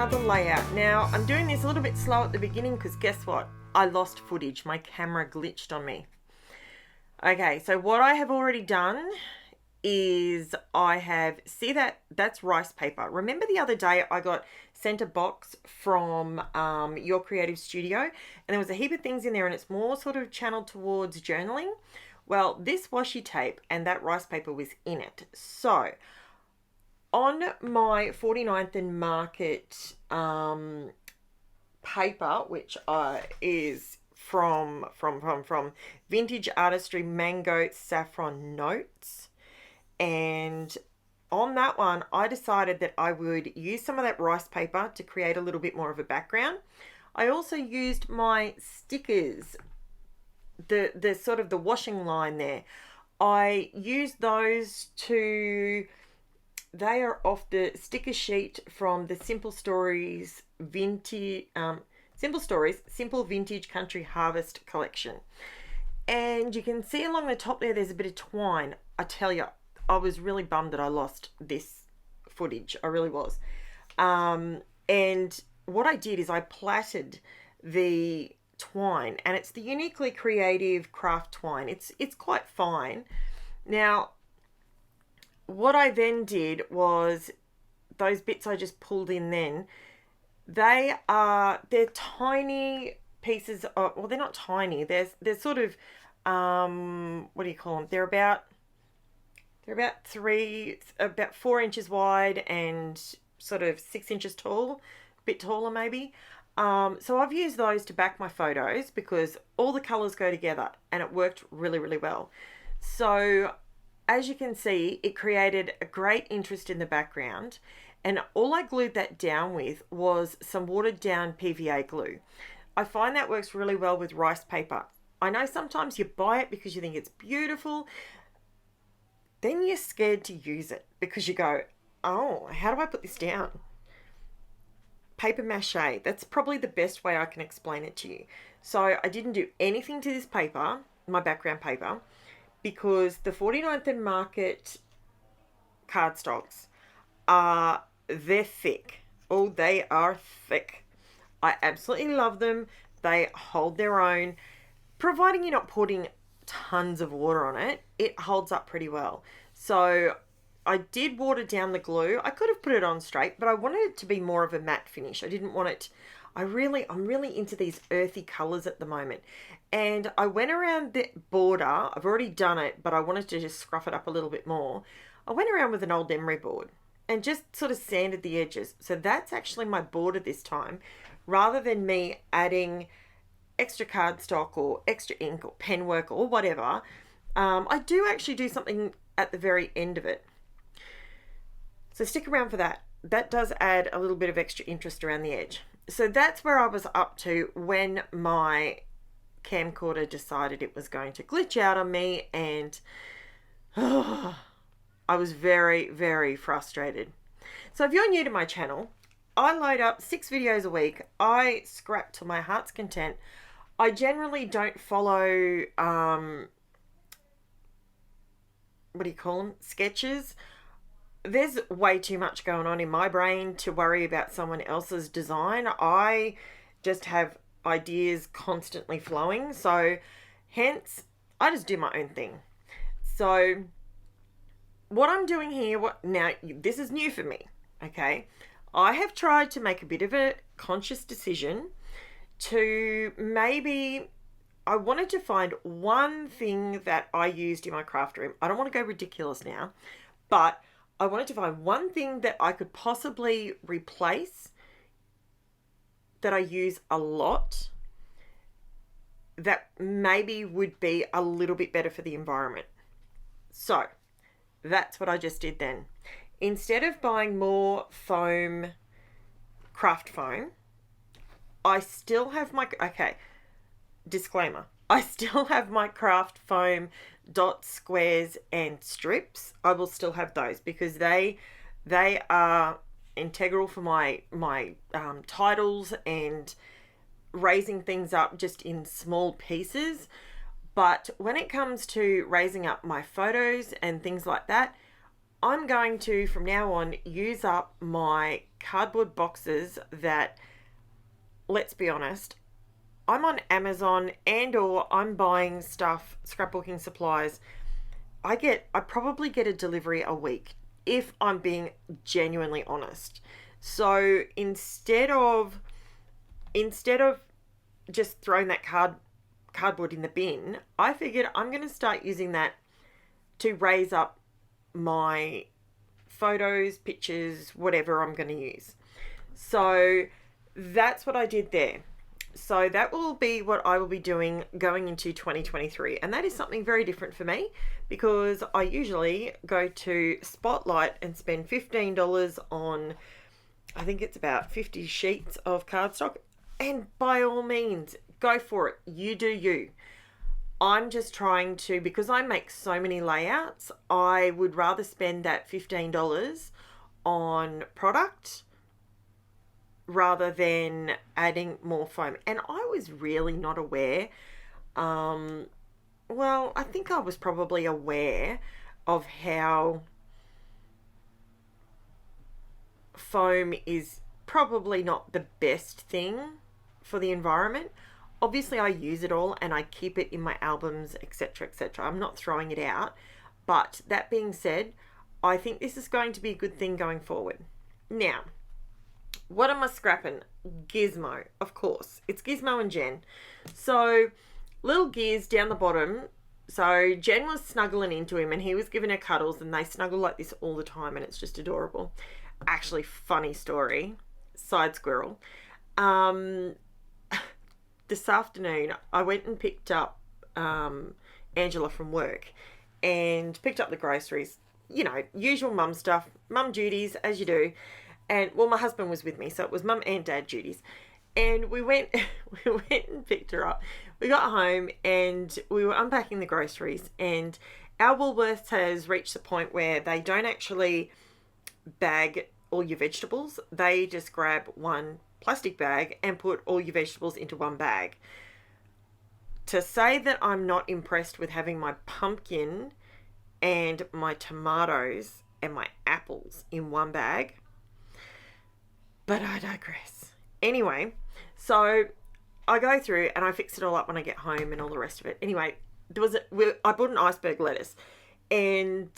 another layout. Now, I'm doing this a little bit slow at the beginning because guess what? I lost footage. My camera glitched on me. Okay, so what I have already done is see that's rice paper. Remember the other day I got sent a box from Your Creative Studio, and there was a heap of things in there, and it's more sort of channeled towards journaling. Well, this washi tape and that rice paper was in it. So on my 49th and Market paper, which is from Vintage Artistry Mango Saffron Notes, and on that one I decided that I would use some of that rice paper to create a little bit more of a background. I also used my stickers, the sort of the washing line there. I used those they are off the sticker sheet from the Simple Stories Simple Vintage Country Harvest collection. And you can see along the top there's a bit of twine. I tell you, I was really bummed that I lost this footage. I really was. And what I did is I plaited the twine, and it's the Uniquely Creative craft twine. It's quite fine. Now, what I then did was those bits I just pulled in then, they're tiny pieces of, well, they're not tiny. They're sort of, what do you call them? They're about 4 inches wide and sort of 6 inches tall, a bit taller maybe. So I've used those to back my photos because all the colors go together, and it worked really, really well. So as you can see, it created a great interest in the background, and all I glued that down with was some watered down PVA glue. I find that works really well with rice paper. I know sometimes you buy it because you think it's beautiful, then you're scared to use it because you go, oh, how do I put this down? Paper mache, that's probably the best way I can explain it to you. So I didn't do anything to this paper, my background paper, because the 49th and Market cardstocks they're thick. Oh, they are thick. I absolutely love them. They hold their own. Providing you're not putting tons of water on it, it holds up pretty well. So I did water down the glue. I could have put it on straight, but I wanted it to be more of a matte finish. I didn't want it, I'm really into these earthy colors at the moment. And I went around the border. I've already done it, but I wanted to just scruff it up a little bit more. I went around with an old emery board and just sort of sanded the edges. So that's actually my border this time, rather than me adding extra cardstock or extra ink or pen work or whatever. I do actually do something at the very end of it. So stick around for that. That does add a little bit of extra interest around the edge. So that's where I was up to when my camcorder decided it was going to glitch out on me, and I was very, very frustrated. So if you're new to my channel, I load up 6 videos a week. I scrap to my heart's content. I generally don't follow, what do you call them? Sketches. There's way too much going on in my brain to worry about someone else's design. I just have ideas constantly flowing. So hence, I just do my own thing. So what I'm doing here, now this is new for me, okay? I have tried to make a bit of a conscious decision to I wanted to find one thing that I used in my craft room. I don't want to go ridiculous now, but I wanted to find one thing that I could possibly replace that I use a lot that maybe would be a little bit better for the environment. So that's what I just did then. Instead of buying more craft foam, I still have disclaimer, I still have my craft foam dots, squares and strips. I will still have those because they are integral for my titles and raising things up just in small pieces. But when it comes to raising up my photos and things like that, I'm going to, from now on, use up my cardboard boxes that, let's be honest, I'm on Amazon and or I'm buying stuff, scrapbooking supplies. I probably get a delivery a week if I'm being genuinely honest. So instead of just throwing that cardboard in the bin, I figured I'm going to start using that to raise up my photos, pictures, whatever I'm going to use. So that's what I did there. So that will be what I will be doing going into 2023. And that is something very different for me because I usually go to Spotlight and spend $15 on, I think it's about 50 sheets of cardstock. And by all means, go for it. You do you. I'm just trying to, because I make so many layouts, I would rather spend that $15 on product rather than adding more foam. And I was really not aware. Well, I think I was probably aware of how foam is probably not the best thing for the environment. Obviously, I use it all and I keep it in my albums, etc., etc. I'm not throwing it out. But that being said, I think this is going to be a good thing going forward. Now, what am I scrapping? Gizmo, of course. It's Gizmo and Jen. So, little Giz down the bottom. So, Jen was snuggling into him and he was giving her cuddles and they snuggle like this all the time and it's just adorable. Actually, funny story. Side squirrel. This afternoon, I went and picked up Angela from work and picked up the groceries. You know, usual mum stuff, mum duties, as you do. And, well, my husband was with me, so it was mum and dad duties. And we went and picked her up. We got home and we were unpacking the groceries. And our Woolworths has reached the point where they don't actually bag all your vegetables. They just grab one plastic bag and put all your vegetables into one bag. To say that I'm not impressed with having my pumpkin and my tomatoes and my apples in one bag, but I digress. Anyway, so I go through and I fix it all up when I get home and all the rest of it. Anyway, I bought an iceberg lettuce and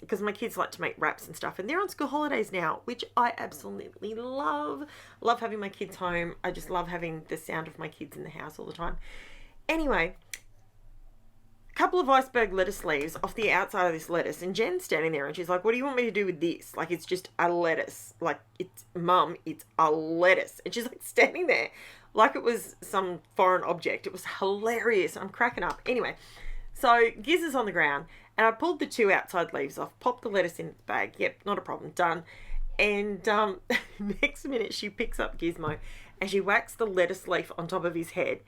because my kids like to make wraps and stuff and they're on school holidays now, which I absolutely love. Love having my kids home. I just love having the sound of my kids in the house all the time. Anyway, couple of iceberg lettuce leaves off the outside of this lettuce and Jen's standing there and she's like, what do you want me to do with this? Like, it's just a lettuce. Like, it's a lettuce. And she's like standing there like it was some foreign object. It was hilarious. I'm cracking up. Anyway, so Giz is on the ground and I pulled the two outside leaves off, popped the lettuce in the bag. Yep, not a problem. Done. And next minute she picks up Gizmo and she whacks the lettuce leaf on top of his head.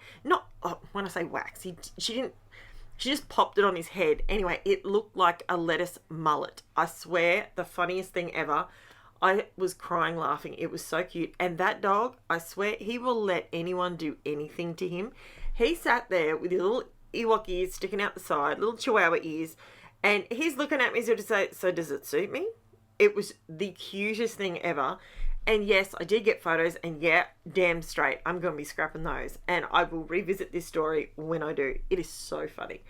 When I say wax, she just popped it on his head. Anyway, it looked like a lettuce mullet. I swear, the funniest thing ever. I was crying laughing. It was so cute. And that dog, I swear, he will let anyone do anything to him. He sat there with his little Ewok ears sticking out the side, little Chihuahua ears, and he's looking at me to say, so does it suit me? It was the cutest thing ever. And yes, I did get photos, and yeah, damn straight, I'm going to be scrapping those. And I will revisit this story when I do. It is so funny.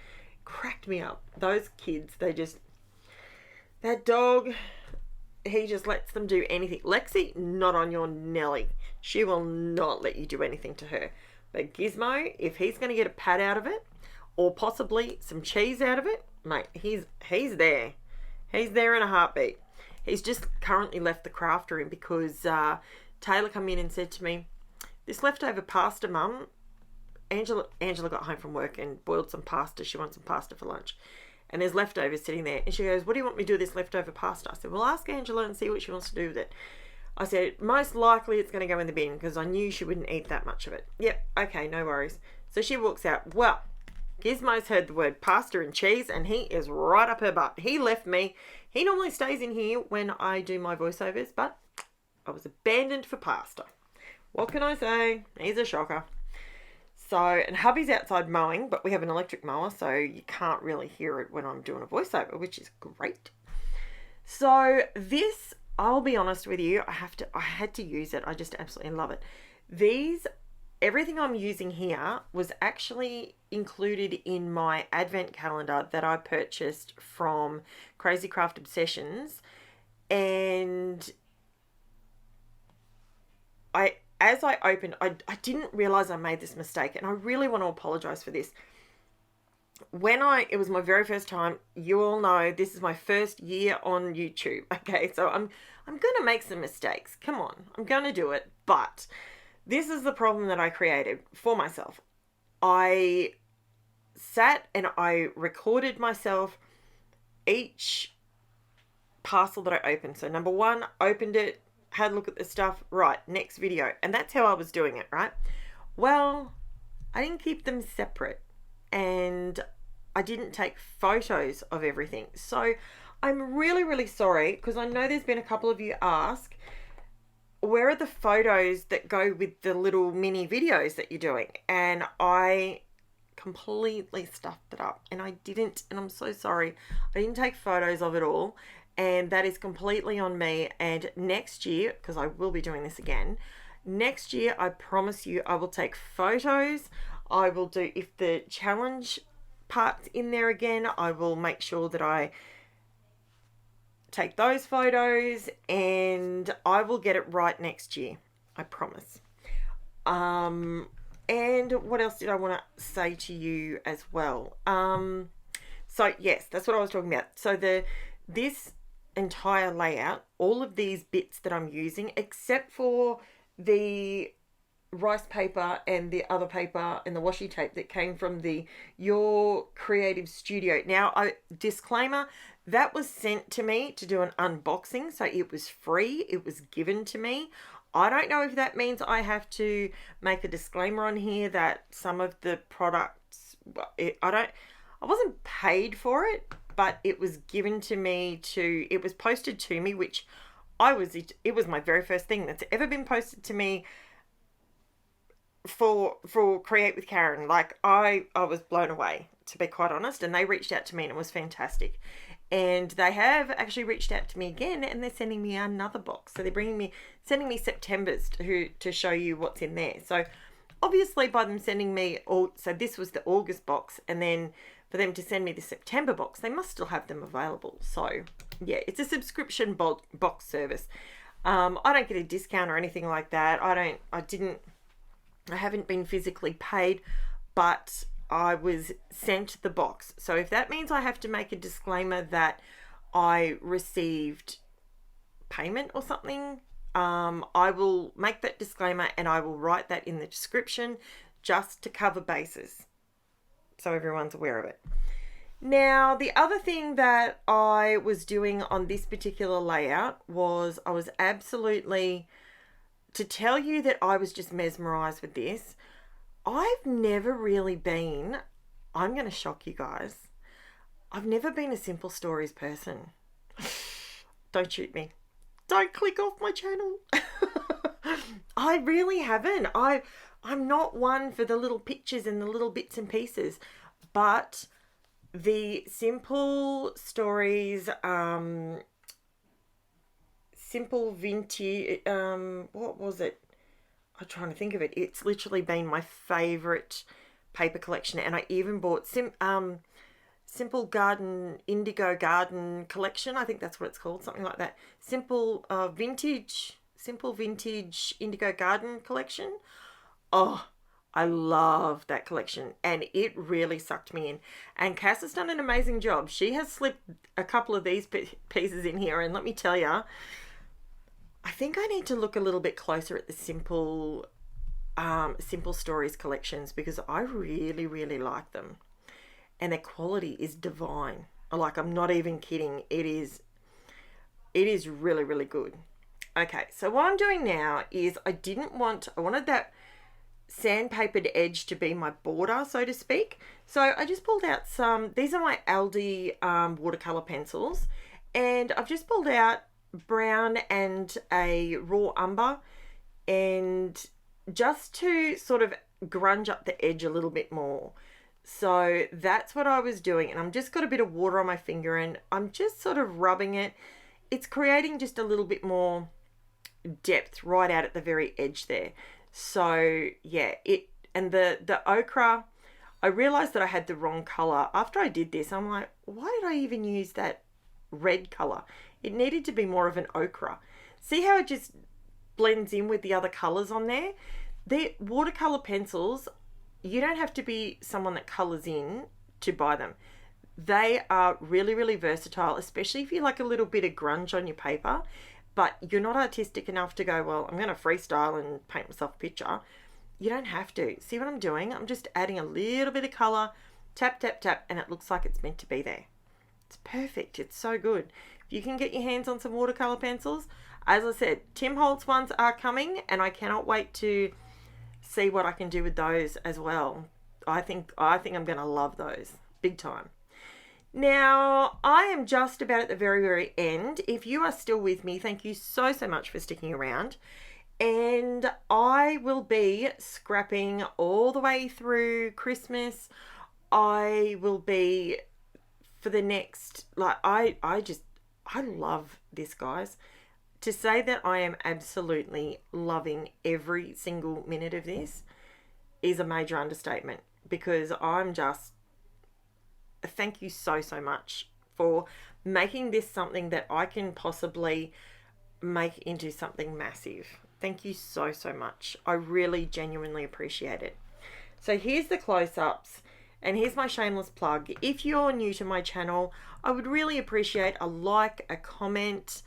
Cracked me up. Those kids, that dog, he just lets them do anything. Lexi, not on your Nelly. She will not let you do anything to her. But Gizmo, if he's going to get a pat out of it, or possibly some cheese out of it, mate, he's there. He's there in a heartbeat. He's just currently left the craft room because Taylor come in and said to me, this leftover pasta, Mum, Angela got home from work and boiled some pasta. She wants some pasta for lunch. And there's leftovers sitting there. And she goes, what do you want me to do with this leftover pasta? I said, well, ask Angela and see what she wants to do with it. I said, most likely it's going to go in the bin because I knew she wouldn't eat that much of it. Yep, okay, no worries. So she walks out. Well, Gizmo's heard the word pasta and cheese and he is right up her butt. He left me. He normally stays in here when I do my voiceovers, but I was abandoned for pasta. What can I say? He's a shocker. So, and hubby's outside mowing, but we have an electric mower, so you can't really hear it when I'm doing a voiceover, which is great. So this, I'll be honest with you, I had to use it. I just absolutely love it. Everything I'm using here was actually included in my advent calendar that I purchased from Crazy Craft Obsessions. And as I opened, I didn't realize I made this mistake, and I really want to apologize for this. It was my very first time, you all know this is my first year on YouTube. Okay, so I'm gonna make some mistakes. Come on, I'm gonna do it. But this is the problem that I created for myself. I sat and I recorded myself each parcel that I opened. So number one, opened it, had a look at the stuff, right, next video. And that's how I was doing it, right? Well, I didn't keep them separate, and I didn't take photos of everything. So I'm really, really sorry, because I know there's been a couple of you ask, where are the photos that go with the little mini videos that you're doing? And I completely stuffed it up, and I didn't, and I'm so sorry. I didn't take photos of it all, and that is completely on me. And next year, because I will be doing this again, next year, I promise you, I will take photos. I will do, if the challenge part's in there again, I will make sure that I take those photos, and I will get it right next year. I promise. And what else did I want to say to you as well? So yes, that's what I was talking about. So this entire layout, all of these bits that I'm using, except for the rice paper and the other paper and the washi tape that came from Your Creative Studio. Now, disclaimer, that was sent to me to do an unboxing, so it was free. It was given to me. I don't know if that means I have to make a disclaimer on here that some of the products, I wasn't paid for it, but it was given to me it was posted to me, which it was my very first thing that's ever been posted to me for Create with Karen. Like, I was blown away, to be quite honest, and they reached out to me, and it was fantastic. And they have actually reached out to me again, and they're sending me another box. So they're sending me September's to show you what's in there. So obviously by them sending me so this was the August box, and then for them to send me the September box, they must still have them available. So yeah, it's a subscription box service. I don't get a discount or anything like that. I haven't been physically paid, but I was sent the box. So if that means I have to make a disclaimer that I received payment or something, I will make that disclaimer, and I will write that in the description just to cover bases, so everyone's aware of it. Now, the other thing that I was doing on this particular layout was I was absolutely, to tell you that I was just mesmerized with this. I've never really been, I'm going to shock you guys, I've never been a Simple Stories person. Don't shoot me. Don't click off my channel. I really haven't. I'm not one for the little pictures and the little bits and pieces, but the Simple Stories, Simple Vintage, what was it? I'm trying to think of it. It's literally been my favorite paper collection, and I even bought Simple Garden Indigo Garden Collection. I think that's what it's called, something like that. Simple Vintage Indigo Garden Collection. Oh, I love that collection, and it really sucked me in. And Cass has done an amazing job. She has slipped a couple of these pieces in here, and let me tell you, I think I need to look a little bit closer at the Simple Stories collections, because I really, really like them. And their quality is divine. Like, I'm not even kidding. It is really, really good. Okay, so what I'm doing now is I wanted that sandpapered edge to be my border, so to speak. So I just pulled out these are my Aldi watercolor pencils, and I've just pulled out brown and a raw umber, and just to sort of grunge up the edge a little bit more. So that's what I was doing, and I'm just got a bit of water on my finger, and I'm just sort of rubbing it it's creating just a little bit more depth right out at the very edge there. So yeah, and the ochre, I realized that I had the wrong color after I did this. I'm like, why did I even use that red color? It needed to be more of an ochre. See how it just blends in with the other colors on there? The watercolor pencils, you don't have to be someone that colors in to buy them. They are really, really versatile, especially if you like a little bit of grunge on your paper, but you're not artistic enough to go, well, I'm going to freestyle and paint myself a picture. You don't have to. See what I'm doing? I'm just adding a little bit of color, tap, tap, tap, and it looks like it's meant to be there. It's perfect. It's so good. If you can get your hands on some watercolor pencils, as I said, Tim Holtz ones are coming, and I cannot wait to see what I can do with those as well. I think I'm going to love those big time. Now, I am just about at the very, very end. If you are still with me, thank you so, so much for sticking around. And I will be scrapping all the way through Christmas. I will be for the next, like, I love this, guys. To say that I am absolutely loving every single minute of this is a major understatement, because I'm just, thank you so, so much for making this something that I can possibly make into something massive. Thank you so, so much. I really genuinely appreciate it. So here's the close-ups, and here's my shameless plug. If you're new to my channel, I would really appreciate a like, a comment,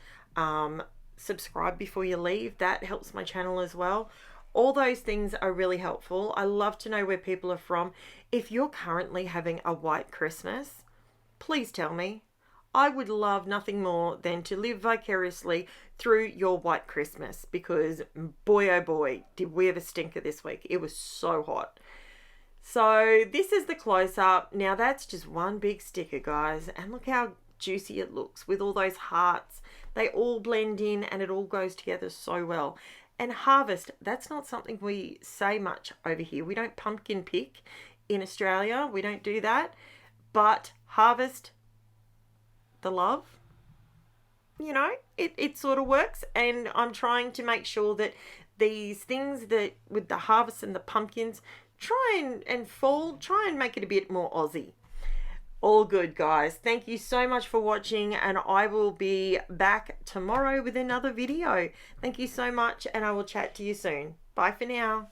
subscribe before you leave. That helps my channel as well. All those things are really helpful. I love to know where people are from. If you're currently having a white Christmas, please tell me. I would love nothing more than to live vicariously through your white Christmas, because boy, oh boy, did we have a stinker this week. It was so hot. So this is the close-up. Now that's just one big sticker, guys. And look how juicy it looks with all those hearts. They all blend in and it all goes together so well. And harvest, that's not something we say much over here. We don't pumpkin pick in Australia. We don't do that. But harvest the love, you know, it sort of works. And I'm trying to make sure that these things that with the harvest and the pumpkins, try and make it a bit more Aussie. All good, guys. Thank you so much for watching, and I will be back tomorrow with another video. Thank you so much, and I will chat to you soon. Bye for now.